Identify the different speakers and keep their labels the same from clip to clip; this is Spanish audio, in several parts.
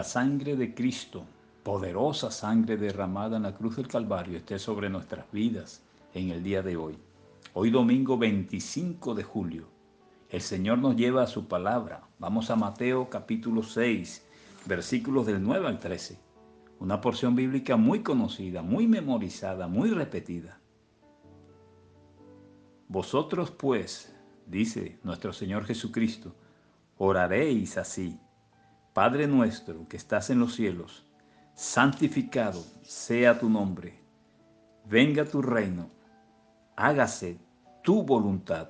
Speaker 1: la sangre de Cristo, poderosa sangre derramada en la cruz del Calvario, esté sobre nuestras vidas en el día de hoy. Hoy domingo 25 de julio, el Señor nos lleva a su palabra. Vamos a Mateo capítulo 6, versículos del 9 al 13. Una porción bíblica muy conocida, muy memorizada, muy repetida. Vosotros pues, dice nuestro Señor Jesucristo, oraréis así: Padre nuestro que estás en los cielos, santificado sea tu nombre. Venga tu reino, hágase tu voluntad,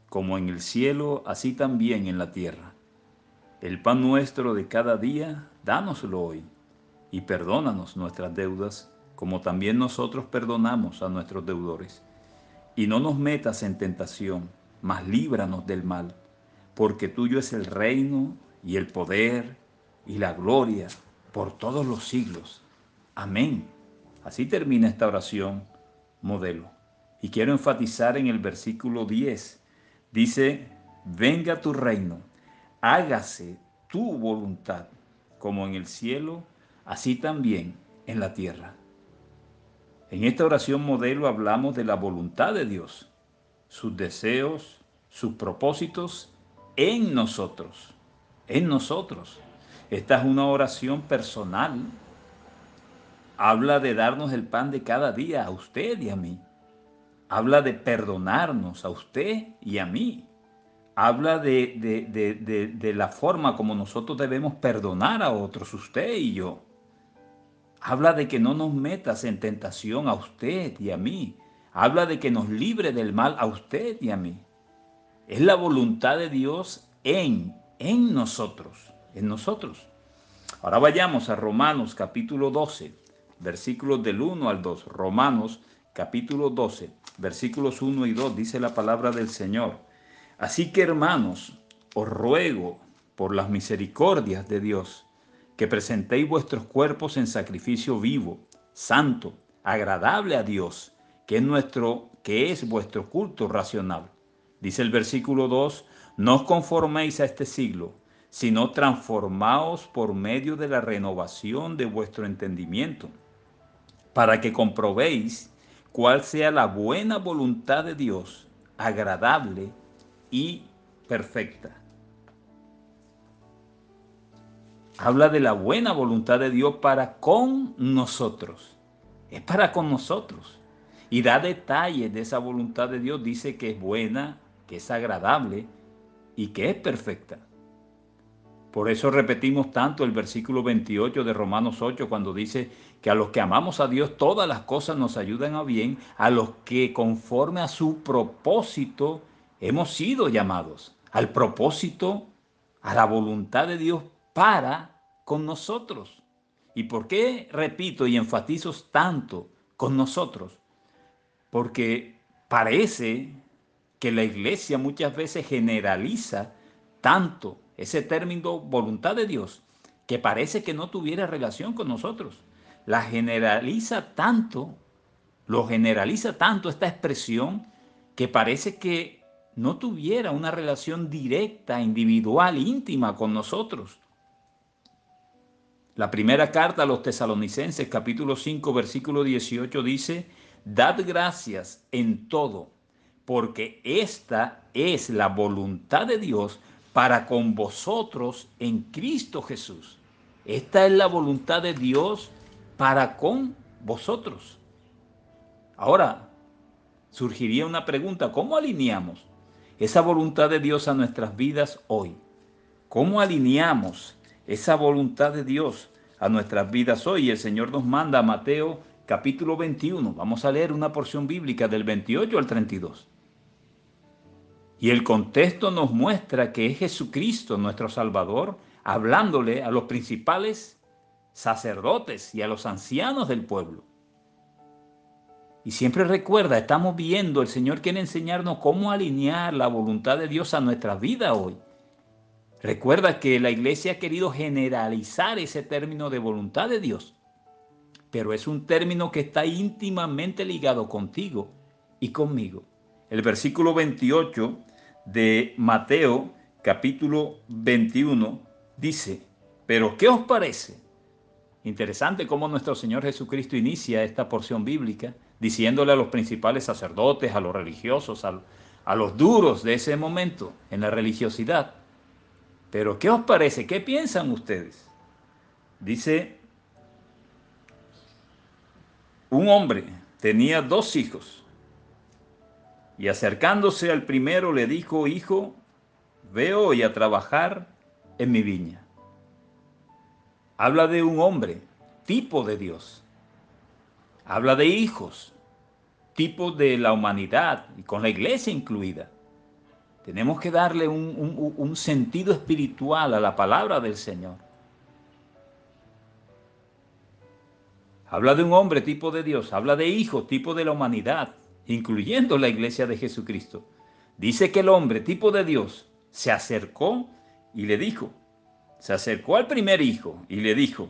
Speaker 1: como en el cielo, así también en la tierra. El pan nuestro de cada día, dánoslo hoy, y perdónanos nuestras deudas, como también nosotros perdonamos a nuestros deudores. Y no nos metas en tentación, mas líbranos del mal, porque tuyo es el reino y el poder y la gloria por todos los siglos. Amén. Así termina esta oración modelo. Y quiero enfatizar en el versículo 10. Dice: venga tu reino, hágase tu voluntad, como en el cielo, así también en la tierra. En esta oración modelo hablamos de la voluntad de Dios, sus deseos, sus propósitos en nosotros. En nosotros. Esta es una oración personal. Habla de darnos el pan de cada día a usted y a mí. Habla de perdonarnos a usted y a mí. Habla de la forma como nosotros debemos perdonar a otros, usted y yo. Habla de que no nos metas en tentación a usted y a mí. Habla de que nos libre del mal a usted y a mí. Es la voluntad de Dios en nosotros, en nosotros. Ahora vayamos a Romanos capítulo 12, versículos del 1 al 2. Romanos capítulo 12, versículos 1 y 2, dice la palabra del Señor. Así que, hermanos, os ruego por las misericordias de Dios, que presentéis vuestros cuerpos en sacrificio vivo, santo, agradable a Dios, que es vuestro culto racional. Dice el versículo 2: no os conforméis a este siglo, sino transformaos por medio de la renovación de vuestro entendimiento, para que comprobéis cuál sea la buena voluntad de Dios, agradable y perfecta. Habla de la buena voluntad de Dios para con nosotros. Es para con nosotros. Y da detalles de esa voluntad de Dios. Dice que es buena, que es agradable y que es perfecta. Por eso repetimos tanto el versículo 28 de Romanos 8, cuando dice que a los que amamos a Dios todas las cosas nos ayudan a bien, a los que conforme a su propósito hemos sido llamados. Al propósito, a la voluntad de Dios para con nosotros. ¿Y por qué repito y enfatizo tanto con nosotros? Porque parece que la iglesia muchas veces generaliza tanto ese término voluntad de Dios, que parece que no tuviera relación con nosotros. La generaliza tanto, lo generaliza tanto esta expresión, que parece que no tuviera una relación directa, individual, íntima con nosotros. La primera carta a los Tesalonicenses, capítulo 5, versículo 18 dice: dad gracias en todo, porque esta es la voluntad de Dios para con vosotros en Cristo Jesús. Esta es la voluntad de Dios para con vosotros. Ahora, surgiría una pregunta: ¿cómo alineamos esa voluntad de Dios a nuestras vidas hoy? ¿Cómo alineamos esa voluntad de Dios a nuestras vidas hoy? El Señor nos manda a Mateo capítulo 21. Vamos a leer una porción bíblica del 28 al 32. Y el contexto nos muestra que es Jesucristo, nuestro Salvador, hablándole a los principales sacerdotes y a los ancianos del pueblo. Y siempre recuerda, estamos viendo, el Señor quiere enseñarnos cómo alinear la voluntad de Dios a nuestra vida hoy. Recuerda que la iglesia ha querido generalizar ese término de voluntad de Dios, pero es un término que está íntimamente ligado contigo y conmigo. El versículo 28 de Mateo capítulo 21 dice: Pero ¿qué os parece? Interesante cómo nuestro Señor Jesucristo inicia esta porción bíblica diciéndole a los principales sacerdotes, a los religiosos, a los duros de ese momento en la religiosidad. Pero ¿qué os parece? ¿Qué piensan ustedes? Dice, un hombre tenía 2 hijos y acercándose al primero le dijo, hijo, ve hoy a trabajar en mi viña. Habla de un hombre, tipo de Dios. Habla de hijos, tipo de la humanidad y con la iglesia incluida. Tenemos que darle un sentido espiritual a la palabra del Señor. Habla de un hombre tipo de Dios, habla de hijos tipo de la humanidad, incluyendo la iglesia de Jesucristo. Dice que el hombre tipo de Dios se acercó y le dijo, se acercó al primer hijo y le dijo,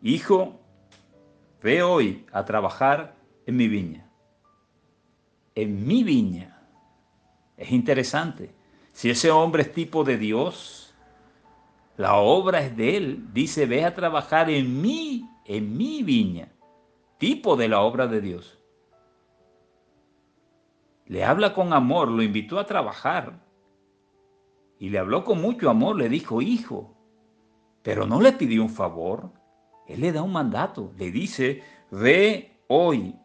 Speaker 1: hijo, ve hoy a trabajar en mi viña. En mi viña. Es interesante. Si ese hombre es tipo de Dios, la obra es de él. Dice, ve a trabajar en mi viña. Tipo de la obra de Dios. Le habla con amor, lo invitó a trabajar. Y le habló con mucho amor, le dijo, hijo. Pero no le pidió un favor. Él le da un mandato. Le dice, ve hoy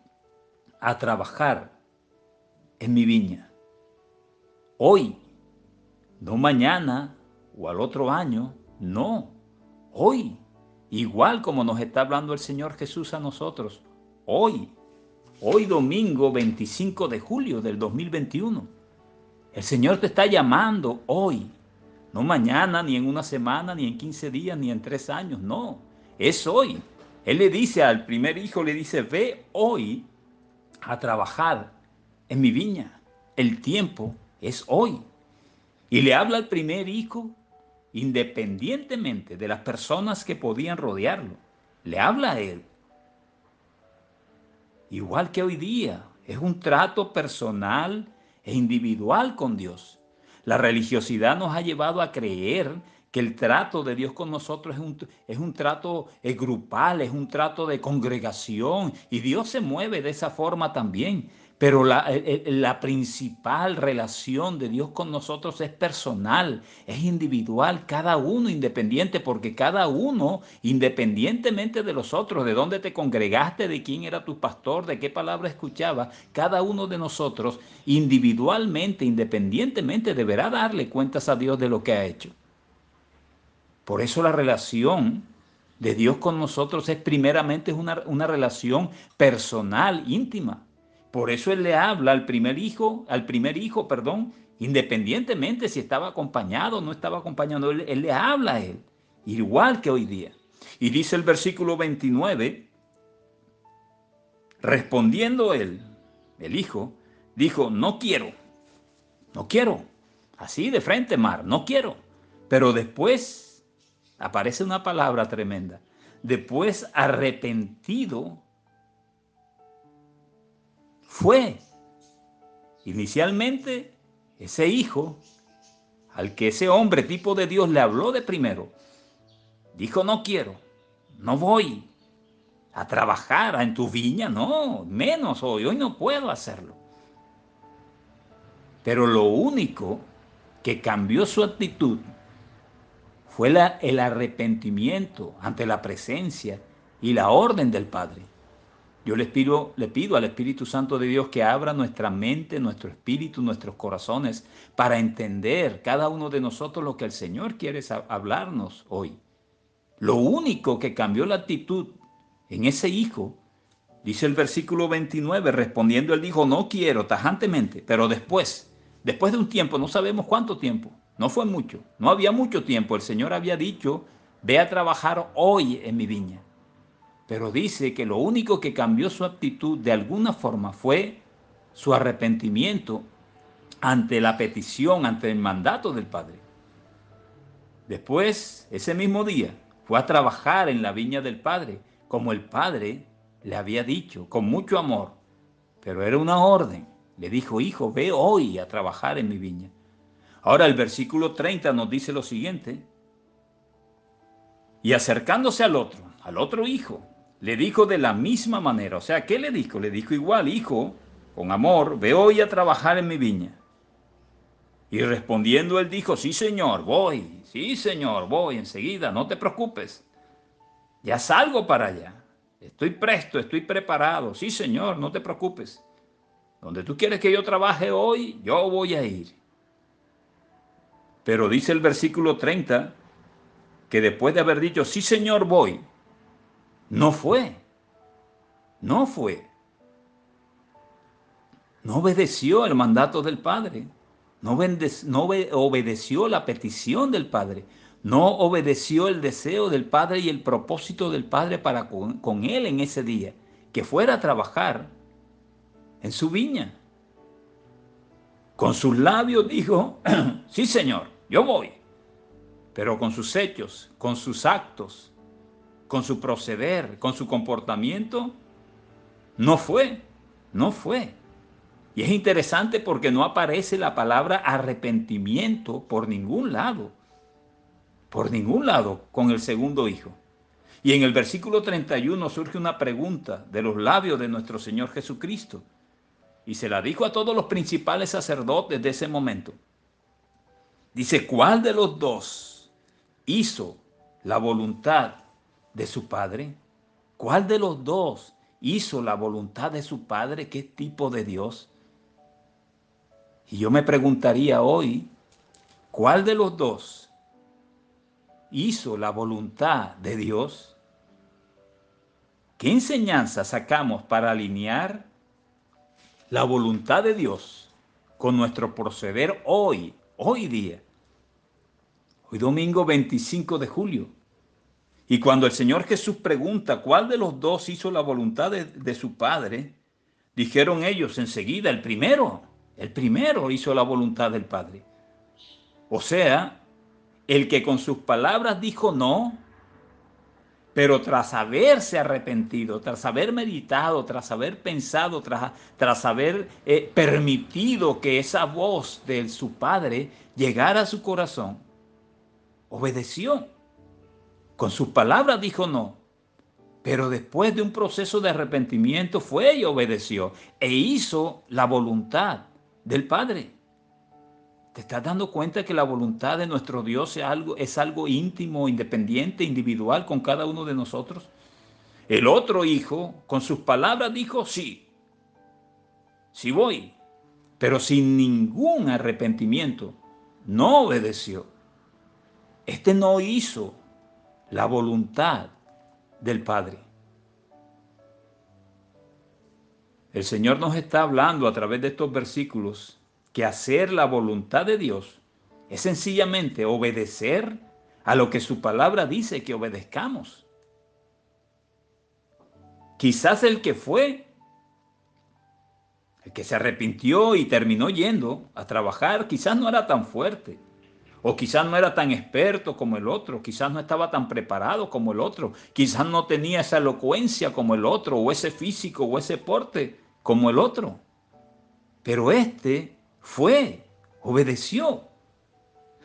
Speaker 1: a trabajar en mi viña. Hoy. No mañana o al otro año, no, hoy, igual como nos está hablando el Señor Jesús a nosotros, hoy domingo 25 de julio del 2021. El Señor te está llamando hoy, no mañana, ni en una semana, ni en 15 días, ni en 3 años, no, es hoy. Él le dice al primer hijo, le dice, ve hoy a trabajar en mi viña, el tiempo es hoy. Y le habla al primer hijo independientemente de las personas que podían rodearlo. Le habla a él. Igual que hoy día, es un trato personal e individual con Dios. La religiosidad nos ha llevado a creer que el trato de Dios con nosotros es un trato grupal, es un trato de congregación, y Dios se mueve de esa forma también. Pero la principal relación de Dios con nosotros es personal, es individual, cada uno independiente, porque cada uno, independientemente de los otros, de dónde te congregaste, de quién era tu pastor, de qué palabra escuchaba, cada uno de nosotros individualmente, independientemente, deberá darle cuentas a Dios de lo que ha hecho. Por eso la relación de Dios con nosotros es primeramente una relación personal, íntima. Por eso Él le habla al primer hijo, independientemente si estaba acompañado o no estaba acompañado, él le habla a él, igual que hoy día. Y dice el versículo 29, respondiendo él, el hijo, dijo, no quiero, no quiero, así de frente, Mar, no quiero. Pero después aparece una palabra tremenda. Después arrepentido fue. Inicialmente, ese hijo, al que ese hombre tipo de Dios le habló de primero, dijo, no quiero, no voy a trabajar en tu viña, no, menos hoy no puedo hacerlo. Pero lo único que cambió su actitud fue el arrepentimiento ante la presencia y la orden del Padre. Yo le pido al Espíritu Santo de Dios que abra nuestra mente, nuestro espíritu, nuestros corazones para entender cada uno de nosotros lo que el Señor quiere hablarnos hoy. Lo único que cambió la actitud en ese hijo, dice el versículo 29, respondiendo él dijo, no quiero, tajantemente, pero después de un tiempo, no sabemos cuánto tiempo, no fue mucho, no había mucho tiempo, el Señor había dicho, ve a trabajar hoy en mi viña. Pero dice que lo único que cambió su actitud de alguna forma fue su arrepentimiento ante la petición, ante el mandato del Padre. Después, ese mismo día, fue a trabajar en la viña del Padre, como el Padre le había dicho, con mucho amor. Pero era una orden. Le dijo, hijo, ve hoy a trabajar en mi viña. Ahora el versículo 30 nos dice lo siguiente. Y acercándose al otro hijo, le dijo de la misma manera. O sea, ¿qué le dijo? Le dijo igual: hijo, con amor, ve hoy a trabajar en mi viña. Y respondiendo él dijo: sí, señor, voy. Sí, señor, voy enseguida, no te preocupes. Ya salgo para allá. Estoy presto, estoy preparado. Sí, señor, no te preocupes. Donde tú quieres que yo trabaje hoy, yo voy a ir. Pero dice el versículo 30 que después de haber dicho: sí, señor, voy, no fue. No fue. No obedeció el mandato del Padre. No obedeció la petición del Padre. No obedeció el deseo del Padre y el propósito del Padre para con él en ese día, que fuera a trabajar en su viña. Con sus labios dijo: sí, señor, yo voy. Pero con sus hechos, con sus actos, con su proceder, con su comportamiento, no fue. No fue. Y es interesante porque no aparece la palabra arrepentimiento por ningún lado con el segundo hijo. Y en el versículo 31 surge una pregunta de los labios de nuestro Señor Jesucristo. Y se la dijo a todos los principales sacerdotes de ese momento. Dice: ¿cuál de los dos hizo la voluntad de su padre? ¿Cuál de los dos hizo la voluntad de su padre? ¿Qué tipo de Dios? Y yo me preguntaría hoy, ¿cuál de los dos hizo la voluntad de Dios? ¿Qué enseñanza sacamos para alinear la voluntad de Dios con nuestro proceder hoy día? Hoy domingo 25 de julio. Y cuando el Señor Jesús pregunta cuál de los dos hizo la voluntad de su Padre, dijeron ellos enseguida: el primero hizo la voluntad del Padre. O sea, el que con sus palabras dijo no, pero tras haberse arrepentido, tras haber meditado, tras haber pensado, tras haber permitido que esa voz de su Padre llegara a su corazón, obedeció. Con sus palabras dijo no, pero después de un proceso de arrepentimiento fue y obedeció e hizo la voluntad del Padre. ¿Te estás dando cuenta que la voluntad de nuestro Dios es algo íntimo, independiente, individual con cada uno de nosotros? El otro hijo, con sus palabras, dijo: sí, sí voy, pero sin ningún arrepentimiento. No obedeció. Este no hizo la voluntad del Padre. El Señor nos está hablando a través de estos versículos que hacer la voluntad de Dios es sencillamente obedecer a lo que su palabra dice que obedezcamos. Quizás el que se arrepintió y terminó yendo a trabajar, quizás no era tan fuerte, o quizás no era tan experto como el otro, quizás no estaba tan preparado como el otro, quizás no tenía esa elocuencia como el otro, o ese físico, o ese porte como el otro. Pero este obedeció.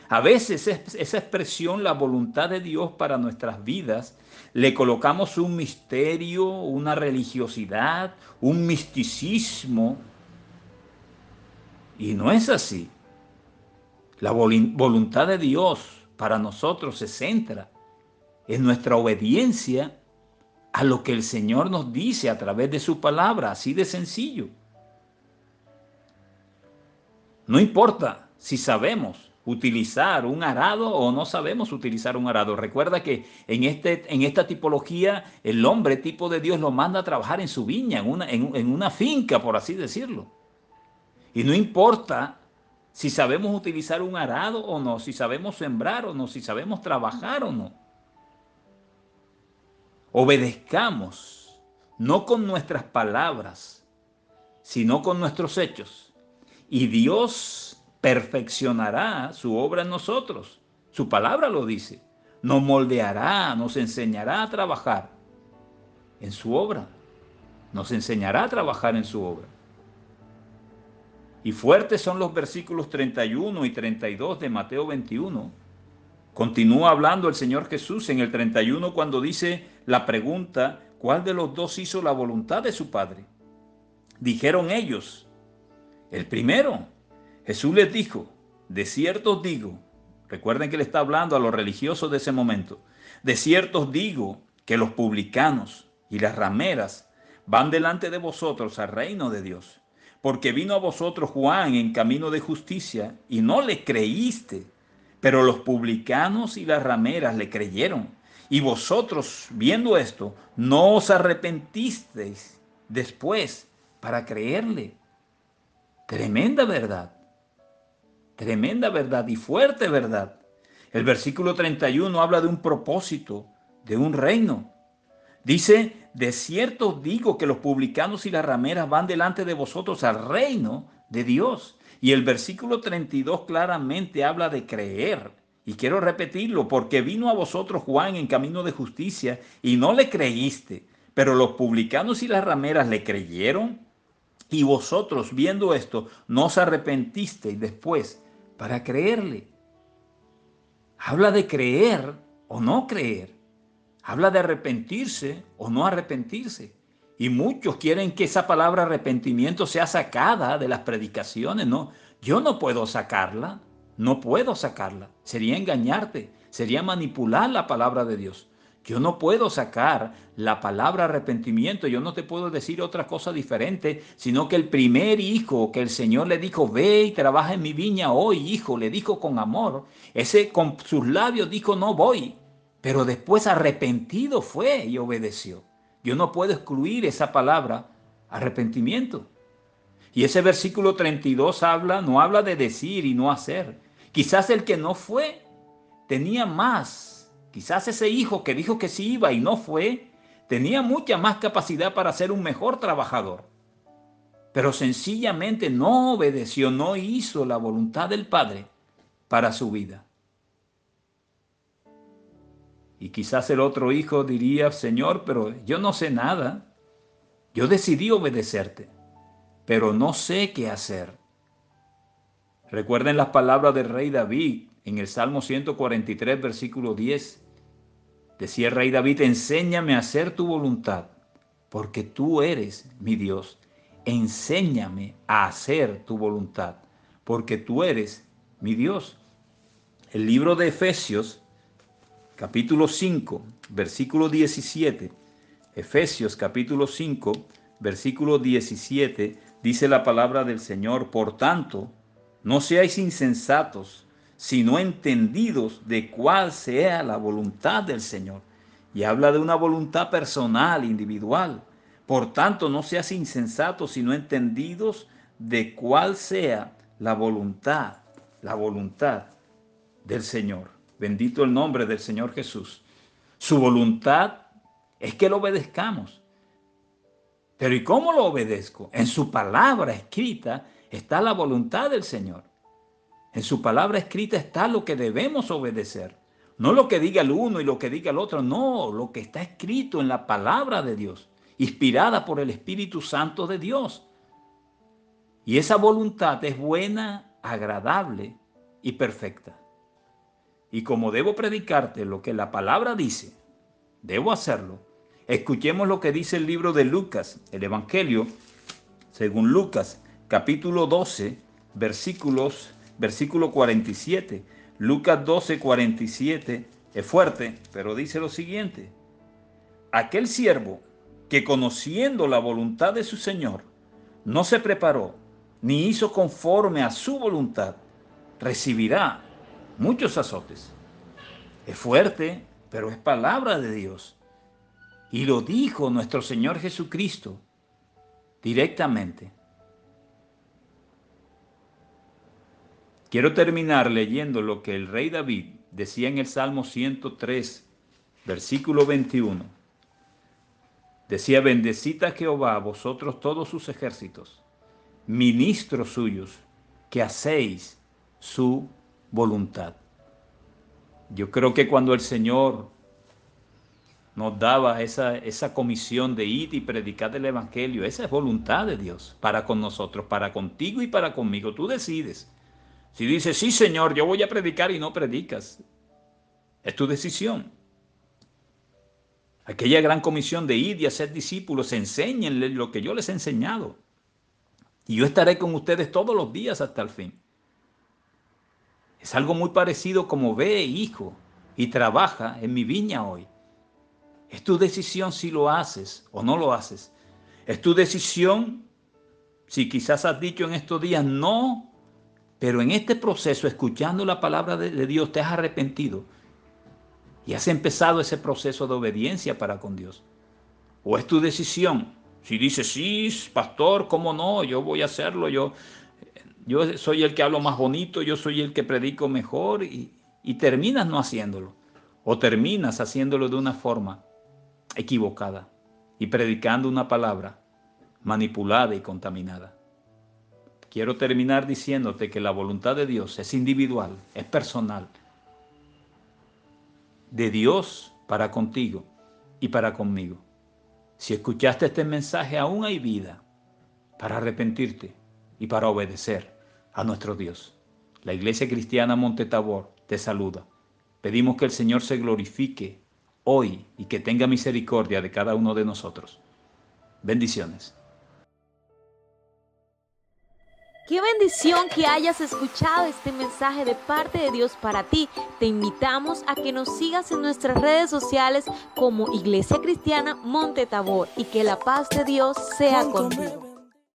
Speaker 1: A veces esa expresión, la voluntad de Dios para nuestras vidas, le colocamos un misterio, una religiosidad, un misticismo, y no es así. La voluntad de Dios para nosotros se centra en nuestra obediencia a lo que el Señor nos dice a través de su palabra, así de sencillo. No importa si sabemos utilizar un arado o no sabemos utilizar un arado. Recuerda que en esta tipología el hombre tipo de Dios lo manda a trabajar en su viña, en una finca, por así decirlo. Y no importa si sabemos utilizar un arado o no, si sabemos sembrar o no, si sabemos trabajar o no. Obedezcamos, no con nuestras palabras, sino con nuestros hechos. Y Dios perfeccionará su obra en nosotros. Su palabra lo dice. Nos moldeará, nos enseñará a trabajar en su obra. Nos enseñará a trabajar en su obra. Y fuertes son los versículos 31 y 32 de Mateo 21, Continúa hablando el Señor Jesús en el 31 cuando dice la pregunta, ¿cuál de los dos hizo la voluntad de su Padre? Dijeron ellos, el primero. Jesús les dijo, de cierto os digo, recuerden que le está hablando a los religiosos de ese momento, de cierto os digo que los publicanos y las rameras van delante de vosotros al reino de Dios, porque vino a vosotros Juan en camino de justicia y no le creíste, pero los publicanos y las rameras le creyeron. Y vosotros, viendo esto, no os arrepentisteis después para creerle. Tremenda verdad y fuerte verdad. El versículo 31 habla de un propósito, de un reino. Dice, de cierto os digo que los publicanos y las rameras van delante de vosotros al reino de Dios. Y el versículo 32 claramente habla de creer. Y quiero repetirlo, porque vino a vosotros Juan en camino de justicia y no le creíste, pero los publicanos y las rameras le creyeron. Y vosotros, viendo esto, no os arrepentisteis después para creerle. Habla de creer o no creer. Habla de arrepentirse o no arrepentirse. Y muchos quieren que esa palabra arrepentimiento sea sacada de las predicaciones. No, yo no puedo sacarla. No puedo sacarla. Sería engañarte. Sería manipular la palabra de Dios. Yo no puedo sacar la palabra arrepentimiento. Yo no te puedo decir otra cosa diferente, sino que el primer hijo que el Señor le dijo, ve y trabaja en mi viña hoy, hijo, le dijo con amor. Ese con sus labios dijo, no voy. Pero después arrepentido fue y obedeció. Yo no puedo excluir esa palabra, arrepentimiento. Y ese versículo 32 no habla de decir y no hacer. Quizás el que no fue tenía más. Quizás ese hijo que dijo que sí iba y no fue, tenía mucha más capacidad para ser un mejor trabajador. Pero sencillamente no obedeció, no hizo la voluntad del Padre para su vida. Y quizás el otro hijo diría, Señor, pero yo no sé nada. Yo decidí obedecerte, pero no sé qué hacer. Recuerden las palabras del rey David en el Salmo 143, versículo 10. Decía el rey David, enséñame a hacer tu voluntad, porque tú eres mi Dios. Enséñame a hacer tu voluntad, porque tú eres mi Dios. El libro de Efesios, capítulo 5, versículo 17. Efesios capítulo 5, versículo 17, dice la palabra del Señor, por tanto, no seáis insensatos, sino entendidos de cuál sea la voluntad del Señor. Y habla de una voluntad personal, individual. Por tanto, no seas insensatos, sino entendidos de cuál sea la voluntad del Señor. Bendito el nombre del Señor Jesús. Su voluntad es que lo obedezcamos. Pero ¿y cómo lo obedezco? En su palabra escrita está la voluntad del Señor. En su palabra escrita está lo que debemos obedecer. No lo que diga el uno y lo que diga el otro, no, lo que está escrito en la palabra de Dios, inspirada por el Espíritu Santo de Dios. Y esa voluntad es buena, agradable y perfecta. Y como debo predicarte lo que la palabra dice, debo hacerlo. Escuchemos lo que dice el libro de Lucas, el Evangelio, según Lucas, capítulo 12, versículo 47. Lucas 12, 47 es fuerte, pero dice lo siguiente. Aquel siervo que conociendo la voluntad de su Señor, no se preparó, ni hizo conforme a su voluntad, recibirá muchos azotes. Es fuerte, pero es palabra de Dios. Y lo dijo nuestro Señor Jesucristo directamente. Quiero terminar leyendo lo que el rey David decía en el Salmo 103, versículo 21. Decía, bendecid a Jehová, vosotros todos sus ejércitos, ministros suyos, que hacéis su voluntad. Yo creo que cuando el Señor nos daba esa comisión de ir y predicar el Evangelio, esa es voluntad de Dios para con nosotros, para contigo y para conmigo. Tú decides. Si dices, sí Señor, yo voy a predicar y no predicas, Es tu decisión. Aquella gran comisión de ir y hacer discípulos, enséñenle lo que yo les he enseñado. Y yo estaré con ustedes todos los días hasta el fin. Es algo muy parecido como ve, hijo, y trabaja en mi viña hoy. Es tu decisión si lo haces o no lo haces. Es tu decisión si quizás has dicho en estos días no, pero en este proceso, escuchando la palabra de Dios, te has arrepentido y has empezado ese proceso de obediencia para con Dios. O es tu decisión. Si dices, sí, pastor, ¿cómo no? Yo voy a hacerlo, yo soy el que hablo más bonito, yo soy el que predico mejor y terminas no haciéndolo. O terminas haciéndolo de una forma equivocada y predicando una palabra manipulada y contaminada. Quiero terminar diciéndote que la voluntad de Dios es individual, es personal. De Dios para contigo y para conmigo. Si escuchaste este mensaje, aún hay vida para arrepentirte y para obedecer a nuestro Dios. La Iglesia Cristiana Monte Tabor te saluda. Pedimos que el Señor se glorifique hoy y que tenga misericordia de cada uno de nosotros. Bendiciones.
Speaker 2: Qué bendición que hayas escuchado este mensaje de parte de Dios para ti. Te invitamos a que nos sigas en nuestras redes sociales como Iglesia Cristiana Monte Tabor y que la paz de Dios sea contigo.